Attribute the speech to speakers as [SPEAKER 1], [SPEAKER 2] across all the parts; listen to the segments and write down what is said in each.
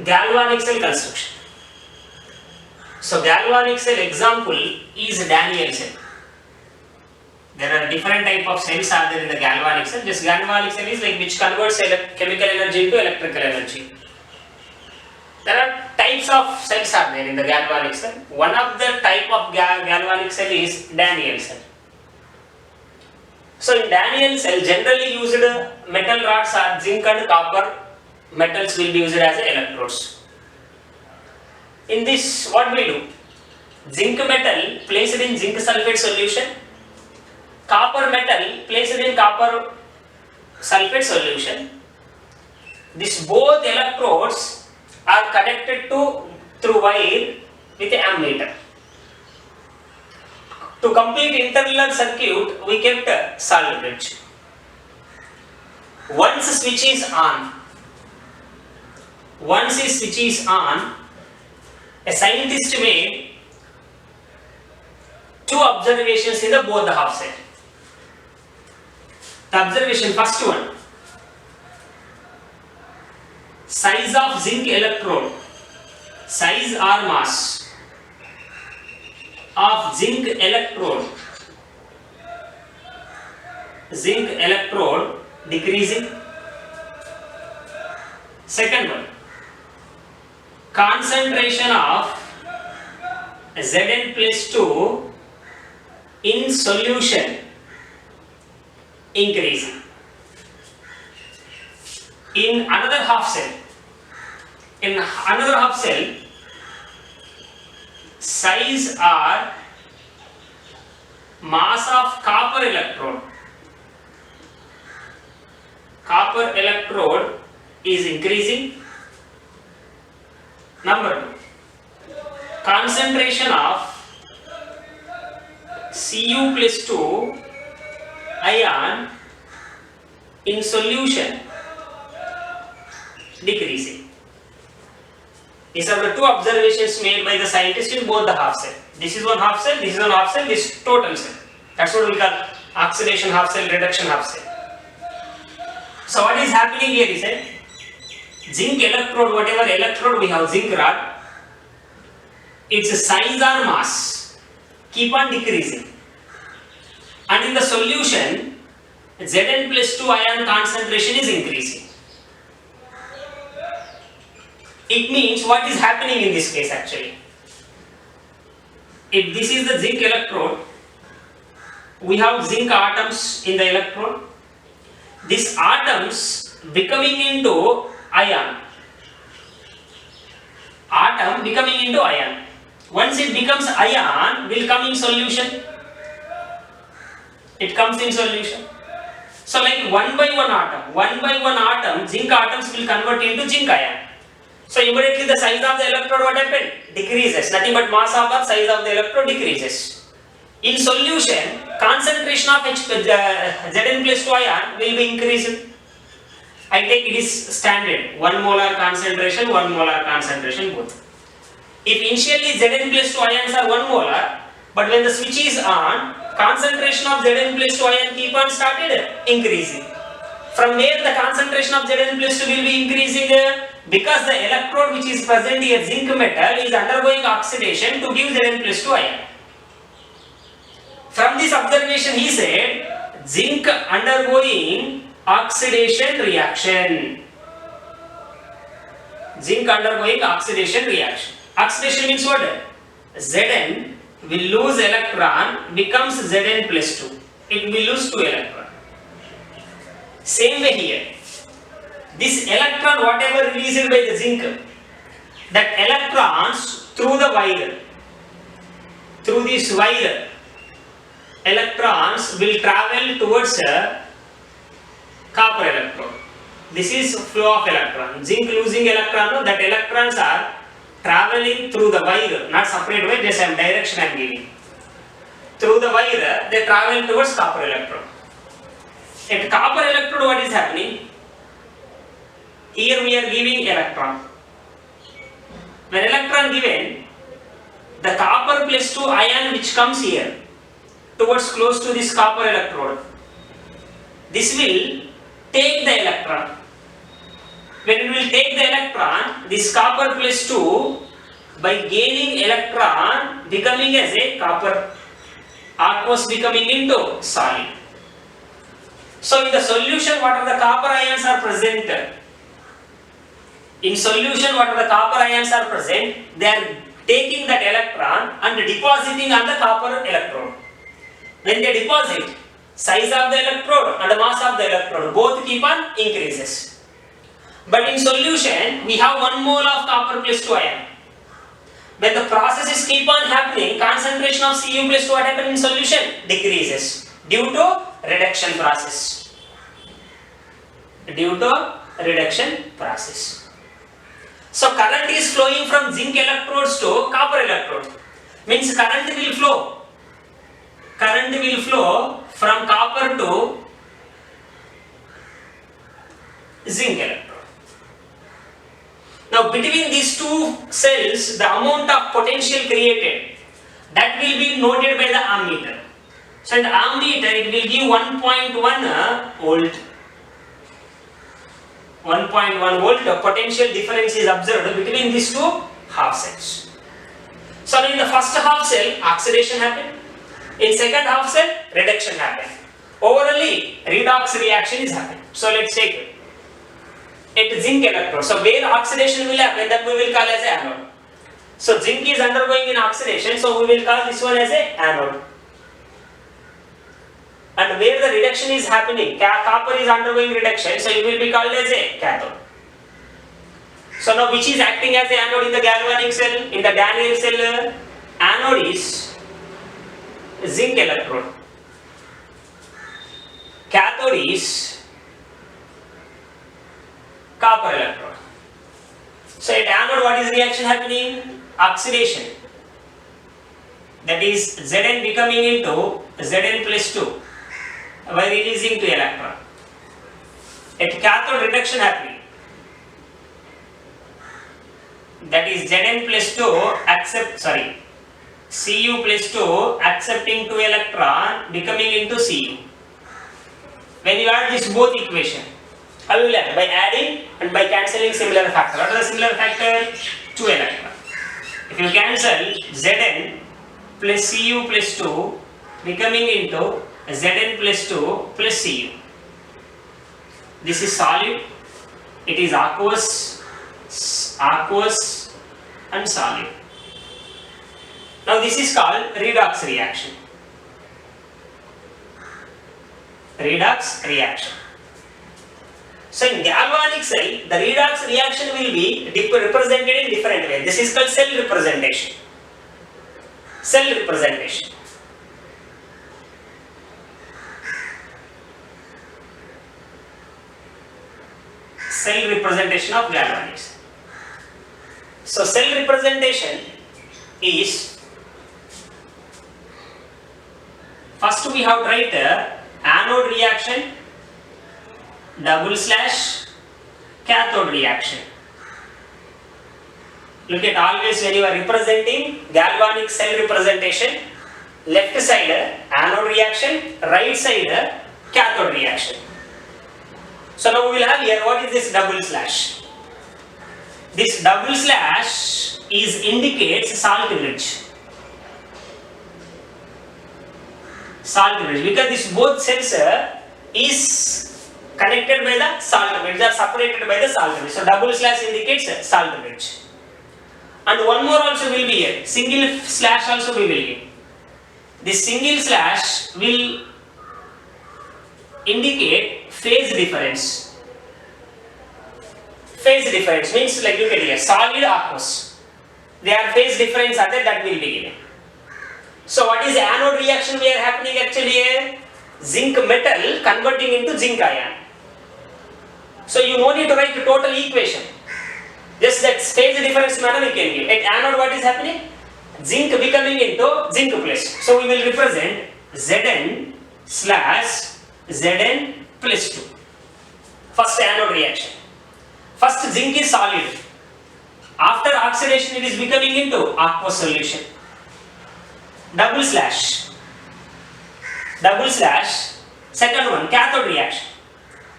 [SPEAKER 1] galvanic cell construction. So galvanic cell example is Daniell cell. There are different type of cells are there in the galvanic cell. This galvanic cell is like which converts chemical energy into electrical energy. There are types of cells are there in the galvanic cell. One of the type of galvanic cell is Daniell cell. So in Daniell cell, generally used metal rods are zinc and copper metals will be used as electrodes. In this, what we do? Zinc metal placed in zinc sulfate solution, copper metal placed in copper sulfate solution. These both electrodes are connected through wire with an ammeter. To complete internal circuit, we kept a salt bridge. Once switch is on, a scientist made two observations in both the half cell. The observation, first one, size of zinc electrode, size or mass of zinc electrode decreasing. Second one, concentration of Zn+2 in solution increasing. In another half cell, size or mass of copper electrode is increasing. Number 2, concentration of Cu+2 ion in solution decreasing. These are the two observations made by the scientist in both the half cell. This is one half cell, this is one half cell, this is total cell. That's what we call oxidation half cell, reduction half cell. So what is happening here is that zinc electrode, whatever electrode we have, zinc rod, its size or mass keep on decreasing. And in the solution, Zn+2 ion concentration is increasing. It means what is happening in this case actually? If this is the zinc electrode, we have zinc atoms in the electrode. These atoms becoming into ion. Atom becoming into ion. Once it becomes ion, will come in solution. It comes in solution. So like one by one atom, zinc atoms will convert into zinc ion. So immediately the size of the electrode, what happened? Decreases. Nothing but mass of the size of the electrode decreases. In solution, concentration of Zn+2 ion will be increasing. I take it is standard, 1 molar concentration, 1 molar concentration both. If initially Zn+2 ions are 1 molar, but when the switch is on, concentration of Zn+2 ion keep on started increasing. From where the concentration of Zn+2 will be increasing? Because the electrode which is present here, zinc metal, is undergoing oxidation to give Zn+2 ion. From this observation he said, zinc undergoing oxidation reaction. Zinc undergoing oxidation reaction. Oxidation means what? Zn will lose electron, becomes Zn+2. It will lose 2 electron. Same way here. This electron, whatever released by the zinc, that electrons through the wire, through this wire, electrons will travel towards a copper electrode. This is flow of electron. Zinc losing electron, that electrons are traveling through the wire, not separate way, just some direction I am giving. Through the wire, they travel towards copper electrode. At copper electrode, what is happening? Here we are giving electron. When electron given, the copper+2 ion which comes here, towards close to this copper electrode, this will take the electron. when it will take the electron, this copper plus 2 by gaining electron becoming as a copper, aqueous becoming into solid. So in the solution, what are the copper ions are present? In solution, what are the copper ions are present? They are taking that electron and depositing on the copper electrode. When they deposit, size of the electrode and the mass of the electrode both keep on increases. But in solution, we have 1 mole of copper plus 2 ion. When the processes keep on happening, concentration of Cu plus 2 what happens in solution? Decreases due to reduction process. Due to reduction process. So current is flowing from zinc electrodes to copper electrodes. Means current will flow. Current will flow from copper to zinc electrode. Now between these two cells, the amount of potential created, that will be noted by the ammeter. So in the ammeter, it will give 1.1 volt. 1.1 volt, the potential difference is observed between these two half cells. So in the first half cell, oxidation happened. In second half cell, reduction happened. Overall, redox reaction is happening. So let's take it. At zinc electrode. So where oxidation will happen, that we will call as anode. So zinc is undergoing in oxidation, so we will call this one as a anode. And where the reduction is happening, copper is undergoing reduction, so it will be called as a cathode. So now which is acting as a anode in the galvanic cell? In the Daniell cell, anode is zinc electrode. Cathode is copper electrode. So at anode, what is reaction happening? Oxidation. That is Zn becoming into Zn plus 2 by releasing 2 electron. At cathode, reduction happening. That is Zn plus 2 Cu plus 2 accepting 2 electron becoming into Cu. When you add this both equation, how will you add? By adding and by cancelling similar factor. What is the similar factor? 2 electron. If you cancel Zn plus Cu plus 2 becoming into Zn plus 2 plus Cu. This is solid. It is aqueous and solid. Now this is called redox reaction. Redox reaction. So in galvanic cell, the redox reaction will be represented in different ways. This is called cell representation. Cell representation. Cell representation of galvanic cell. So cell representation is, first we have to write anode reaction / cathode reaction. Look at always when you are representing galvanic cell representation, left side anode reaction, right side cathode reaction. So now we will have here, what is this /? This / is indicates salt bridge. Salt bridge, because this both cells is connected by the salt bridge, they are separated by the salt bridge. So / indicates salt bridge. And one more also will be here, single slash also we will get. This single slash will indicate phase difference. Phase difference means, like look at here, solid aqueous. Their phase difference are there, that will be given. So what is the anode reaction we are happening actually here? Zinc metal converting into zinc ion. So you no need to write the total equation. Just that phase difference manner you can give. At anode what is happening? Zinc becoming into zinc plus. So we will represent Zn / Zn plus 2. First anode reaction. First zinc is solid. After oxidation it is becoming into aqueous solution. // second one, cathode reaction.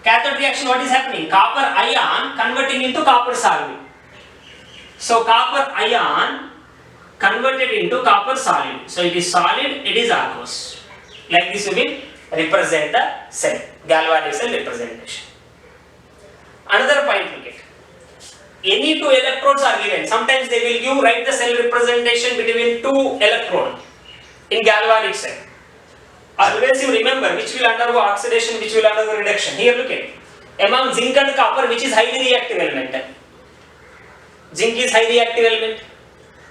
[SPEAKER 1] cathode reaction, what is happening? Copper ion converting into copper solid. So copper ion converted into copper solid. So it is solid, it is aqueous. Like this we will represent the cell, galvanic cell representation. Another point look at. Any two electrodes are given. Sometimes they will give, write the cell representation between two electrodes in galvanic cell. Always you remember which will undergo oxidation, which will undergo reduction. Here look at. Among zinc and copper, which is highly reactive element? Zinc is high reactive element.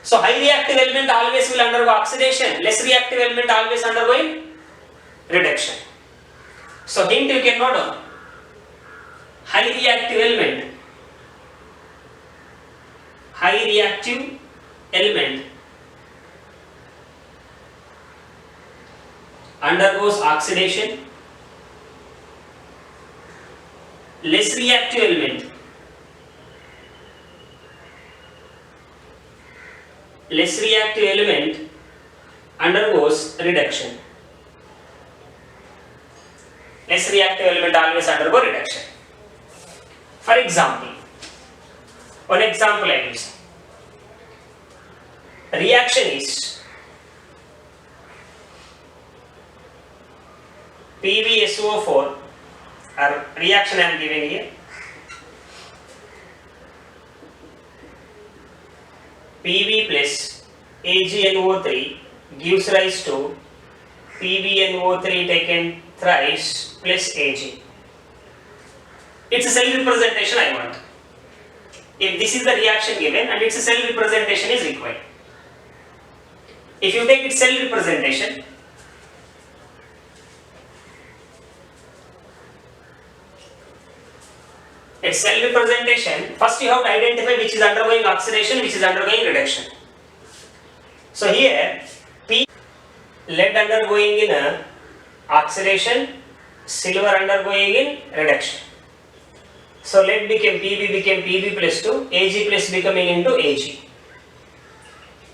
[SPEAKER 1] So high reactive element always will undergo oxidation. Less reactive element always undergoing reduction. So hint you can note down. High reactive element. High reactive element undergoes oxidation. Less reactive element undergoes reduction. Less reactive element always undergo reduction. For example, one example I will say. Reaction is PbSO4, or reaction I am giving here. Pb plus AgNO3 gives rise to PbNO3 taken thrice plus Ag. It's a cell representation I want. If this is the reaction given and its cell representation is required. If you take its cell representation, first you have to identify which is undergoing oxidation, which is undergoing reduction. So here, P, lead undergoing in oxidation, silver undergoing in reduction. So lead became Pb plus 2, Ag plus becoming into Ag.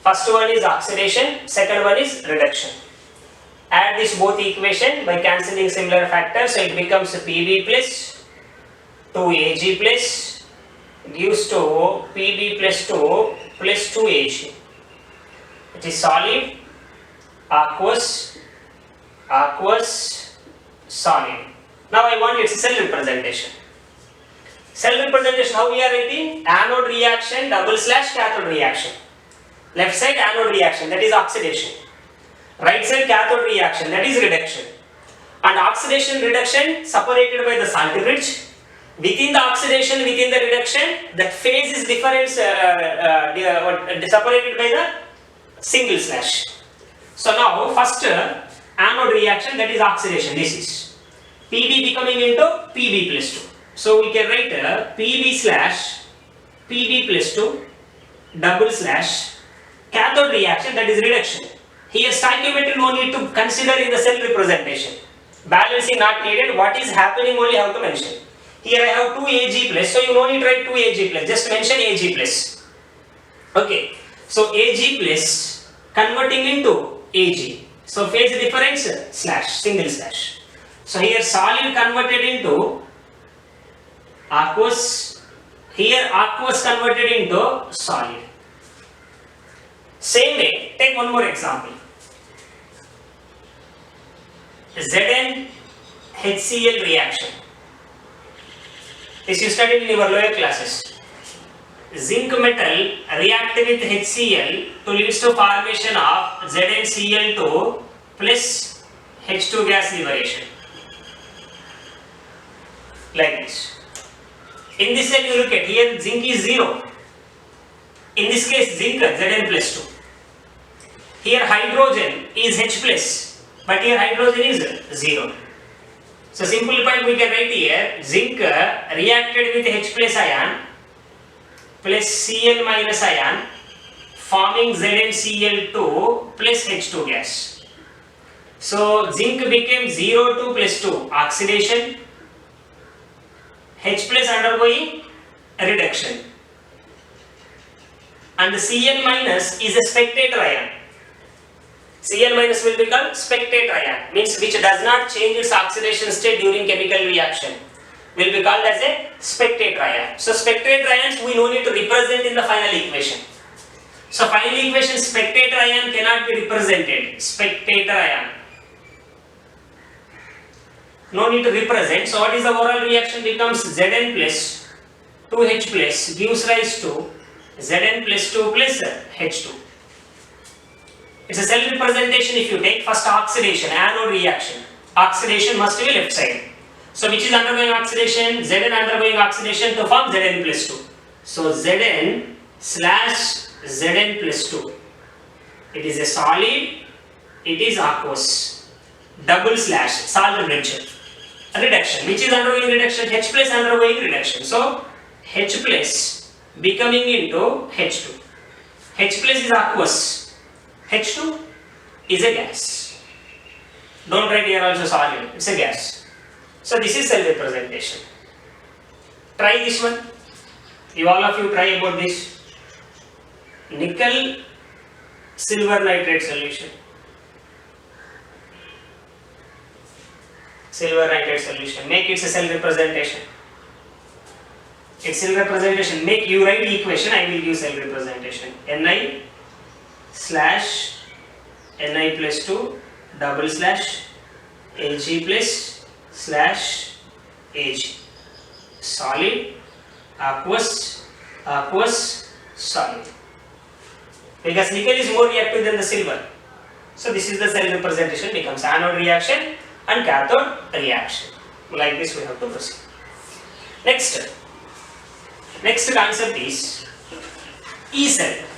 [SPEAKER 1] First one is oxidation, second one is reduction. Add this both equation by cancelling similar factors, so it becomes Pb plus 2Ag plus gives to Pb plus 2 plus 2Ag. It is solid, aqueous, solid. Now I want its cell representation. Cell representation, how we are writing? Anode reaction double slash cathode reaction. Left side anode reaction, that is oxidation. Right side cathode reaction, that is reduction. And oxidation reduction separated by the salt bridge. Within the oxidation, within the reduction, the phase is different, separated by the single slash. So now first anode reaction, that is oxidation. This is Pb becoming into Pb plus 2. So we can write Pb slash Pb plus 2 double slash cathode reaction, that is reduction. Here stoichiometry no need to consider in the cell representation. Balancing not needed. What is happening only have to mention. Here I have 2 Ag plus, so you no need to write 2 Ag plus, just mention Ag plus. Okay, so Ag plus converting into Ag. So phase difference slash, single slash. So here solid converted into aqueous, here aqueous converted into solid. Same way, take one more example. Zn HCl reaction. This you studied in your lower classes. Zinc metal react with HCl to leads to formation of ZnCl2 plus H2 gas liberation. Like this. In this cell you look at, here zinc is 0. In this case zinc Zn plus 2. Here hydrogen is H plus, but here hydrogen is 0. So simplified we can write here, zinc reacted with H plus ion plus Cl minus ion forming ZnCl2 plus H2 gas. So zinc became 0, 2 plus 2 oxidation, H plus undergoing reduction, and Cl minus is a spectator ion. Cl minus will become spectator ion, means which does not change its oxidation state during chemical reaction. will be called as a spectator ion. So spectator ions we no need to represent in the final equation. So final equation spectator ion cannot be represented. Spectator ion. No need to represent. So what is the overall reaction? Becomes Zn plus 2H plus gives rise to Zn plus 2 plus H2. It's a self representation. If you take first oxidation, anode reaction, oxidation must be left side. So which is undergoing oxidation? Zn undergoing oxidation to form Zn plus 2. So Zn slash Zn plus 2. It is a solid, it is aqueous. Double slash, salt reduction. Reduction. Which is undergoing reduction? H plus undergoing reduction. So H plus becoming into H2. H plus is aqueous. H2 is a gas. Don't write here also solid. It's a gas. So this is self representation. Try this one. You all of you try about this. Nickel silver nitrate solution. Silver nitrate solution. Make it a self representation. It's self representation. Make you write the equation. I will give self representation. Ni slash Ni plus 2 double slash Ag plus slash Ag. Solid, aqueous, aqueous, solid. Because nickel is more reactive than the silver. So this is the self representation, becomes anode reaction and cathode reaction. Like this we have to proceed. Next concept is E cell.